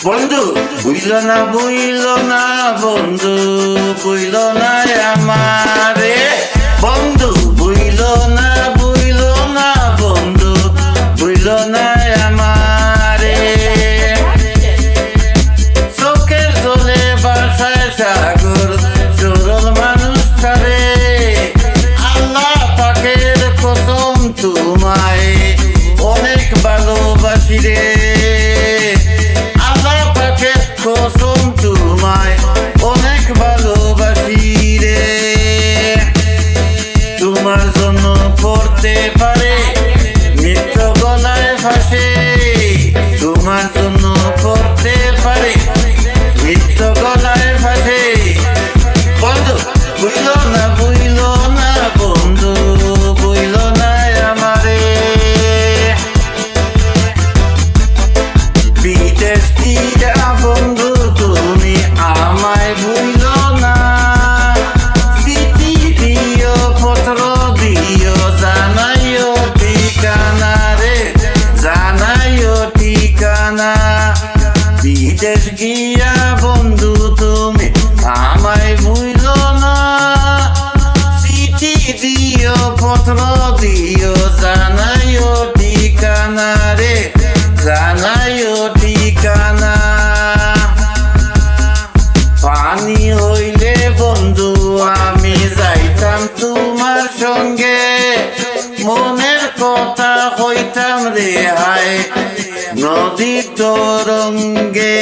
বন্ধু বুইল না বন্ধু, বুইল না আমারে বন্ধু, বুইল না বন্ধু, বুইল না আমারে। চোখের জলে বাসায় সাগর, সরল মানুষ ছাড়ে। আল্লাহ পাকের কসম তোমায় অনেক ভালোবাসি রে। কসম তোমায় অনেক ভালোবাসি রে। তোমার জন্য পড়তে পারে মিত্র গলায় ফাঁসে, তোমার জন্য পড়তে পারে মিত্র গলায় ফাঁসে। বন্ধু বুঝল না বন্ধু, বুঝল না আমারে। বিদেশ দিয়া বন্ধু তুমি আমায় ভুইল না, চিঠি দিও পত্র দিও, জানাইও ঠিকানা রে, জানাইও ঠিকানা। বিদেশ গিয়া বন্ধু তুমি আমায় ভুইল না, চিঠি দিও পত্র দিও, জানাইও ঠিকানা রে, জানাইও ঠিকানা। পানি হইলে বন্ধু আমি যাইতাম তোমার সঙ্গে, মনের কথা হইতাম রে হায় নদীর তরঙ্গে।